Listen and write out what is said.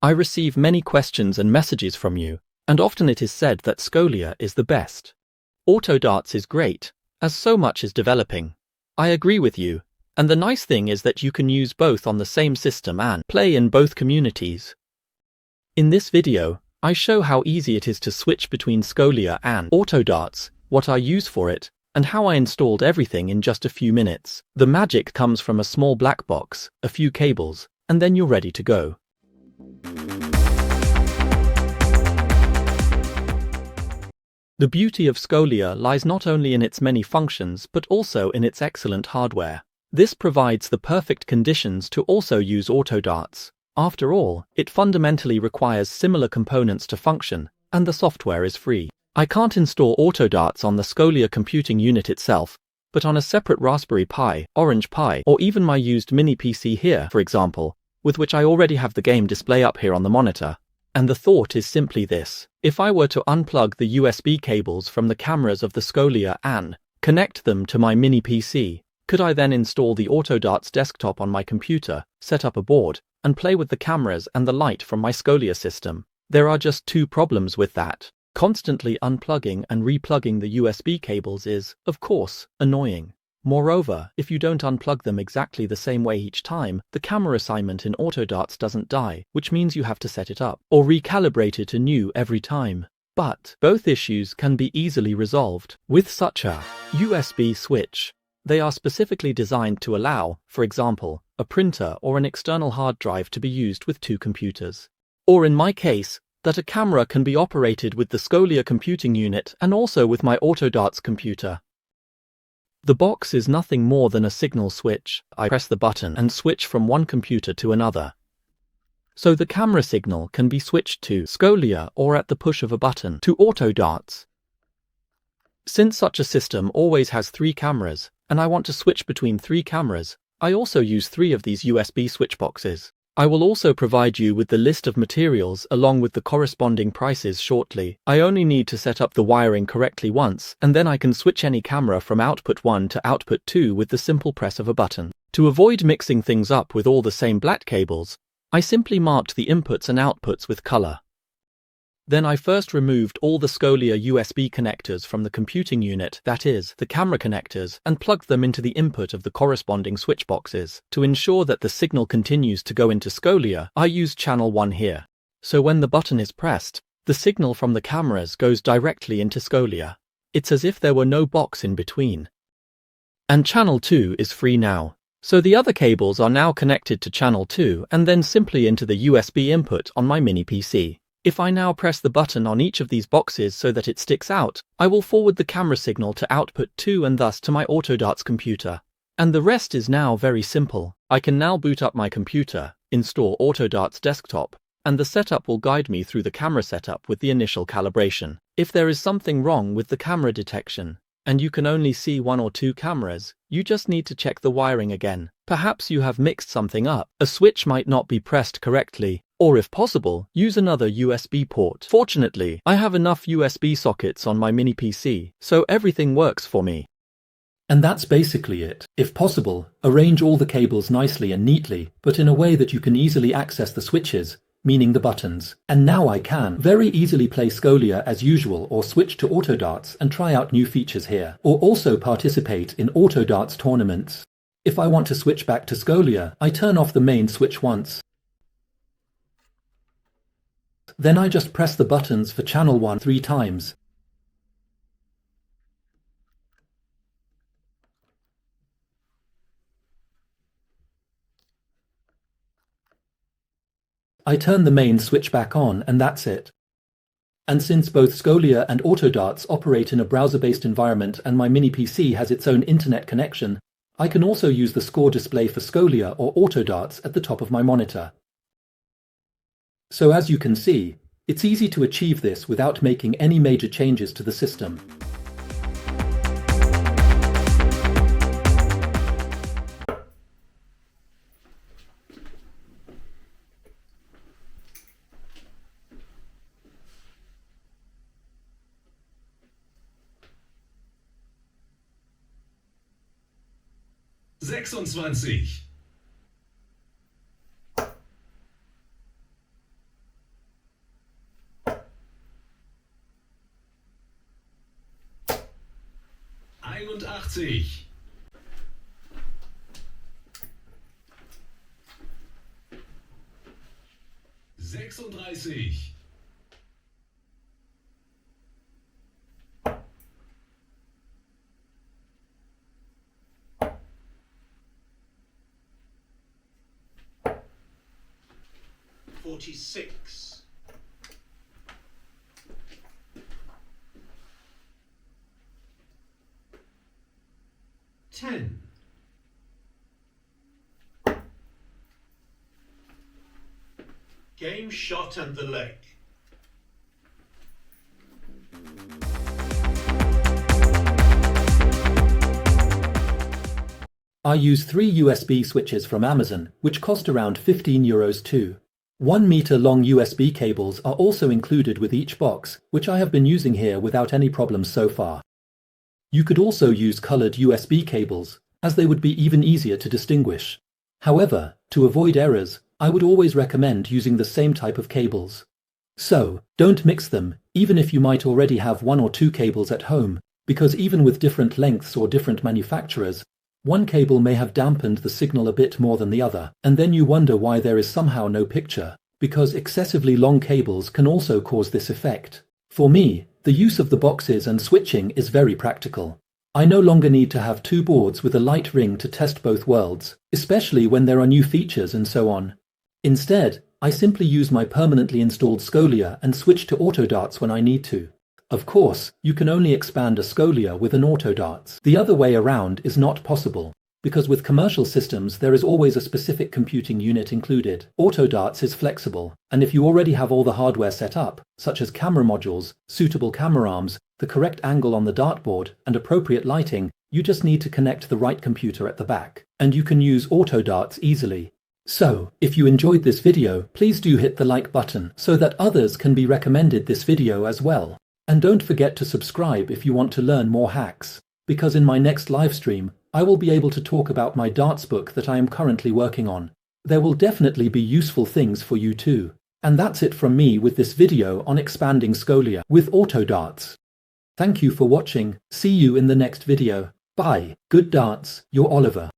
I receive many questions and messages from you, and often it is said that Scolia is the best. Autodarts is great, as so much is developing. I agree with you, and the nice thing is that you can use both on the same system and play in both communities. In this video, I show how easy it is to switch between Scolia and Autodarts, what I use for it, and how I installed everything in just a few minutes. The magic comes from a small black box, a few cables, and then you're ready to go. The beauty of Scolia lies not only in its many functions but also in its excellent hardware. This provides the perfect conditions to also use Autodarts. After all, it fundamentally requires similar components to function, and the software is free. I can't install Autodarts on the Scolia computing unit itself, but on a separate Raspberry Pi, Orange Pi, or even my used mini PC here, for example, with which I already have the game display up here on the monitor. And the thought is simply this: if I were to unplug the USB cables from the cameras of the Scolia and connect them to my mini PC, could I then install the Autodarts desktop on my computer, set up a board, and play with the cameras and the light from my Scolia system? There are just two problems with that. Constantly unplugging and replugging the USB cables is, of course, annoying. Moreover, if you don't unplug them exactly the same way each time, the camera assignment in Autodarts doesn't die, which means you have to set it up or recalibrate it anew every time. But both issues can be easily resolved with such a USB switch. They are specifically designed to allow, for example, a printer or an external hard drive to be used with two computers. Or in my case, that a camera can be operated with the Scolia computing unit and also with my Autodarts computer. The box is nothing more than a signal switch. I press the button and switch from one computer to another. So the camera signal can be switched to Scolia or at the push of a button to Autodarts. Since such a system always has 3 cameras, and I want to switch between 3 cameras, I also use 3 of these USB switch boxes. I will also provide you with the list of materials along with the corresponding prices shortly. I only need to set up the wiring correctly once, and then I can switch any camera from output 1 to output 2 with the simple press of a button. To avoid mixing things up with all the same black cables, I simply marked the inputs and outputs with color. Then I first removed all the Scolia USB connectors from the computing unit, that is, the camera connectors, and plugged them into the input of the corresponding switch boxes. To ensure that the signal continues to go into Scolia, I used channel 1 here. So when the button is pressed, the signal from the cameras goes directly into Scolia. It's as if there were no box in between. And channel 2 is free now. So the other cables are now connected to channel 2 and then simply into the USB input on my mini PC. If I now press the button on each of these boxes so that it sticks out, I will forward the camera signal to output 2 and thus to my Autodarts computer. And the rest is now very simple. I can now boot up my computer, install Autodarts desktop, and the setup will guide me through the camera setup with the initial calibration. If there is something wrong with the camera detection, and you can only see 1 or 2 cameras, you just need to check the wiring again. Perhaps you have mixed something up. A switch might not be pressed correctly, or if possible, use another USB port. Fortunately, I have enough USB sockets on my mini PC, so everything works for me. And that's basically it. If possible, arrange all the cables nicely and neatly, but in a way that you can easily access the switches, meaning the buttons. And now I can very easily play Scolia as usual or switch to Autodarts and try out new features here, or also participate in Autodarts tournaments. If I want to switch back to Scolia, I turn off the main switch once. Then I just press the buttons for channel 1 3 times. I turn the main switch back on and that's it. And since both Scolia and Autodarts operate in a browser-based environment and my mini PC has its own internet connection, I can also use the score display for Scolia or Autodarts at the top of my monitor. So as you can see, it's easy to achieve this without making any major changes to the system. 85. 36. 46. 10. 'Game shot and the leg. I use 3 USB switches from Amazon, which cost around €15 too. 1 meter long USB cables are also included with each box, which I have been using here without any problems so far. You could also use colored USB cables, as they would be even easier to distinguish. However, to avoid errors, I would always recommend using the same type of cables. So, don't mix them, even if you might already have 1 or 2 cables at home, because even with different lengths or different manufacturers, one cable may have dampened the signal a bit more than the other, and then you wonder why there is somehow no picture, because excessively long cables can also cause this effect. For me, the use of the boxes and switching is very practical. I no longer need to have 2 boards with a light ring to test both worlds, especially when there are new features and so on. Instead, I simply use my permanently installed Scolia and switch to Autodarts when I need to. Of course, you can only expand a Scolia with an Autodarts. The other way around is not possible, because with commercial systems there is always a specific computing unit included. Autodarts is flexible, and if you already have all the hardware set up, such as camera modules, suitable camera arms, the correct angle on the dartboard, and appropriate lighting, you just need to connect the right computer at the back, and you can use Autodarts easily. So, if you enjoyed this video, please do hit the like button so that others can be recommended this video as well. And don't forget to subscribe if you want to learn more hacks, because in my next live stream, I will be able to talk about my darts book that I am currently working on. There will definitely be useful things for you too. And that's it from me with this video on expanding Scolia with Autodarts. Thank you for watching. See you in the next video. Bye. Good darts, your Oliver.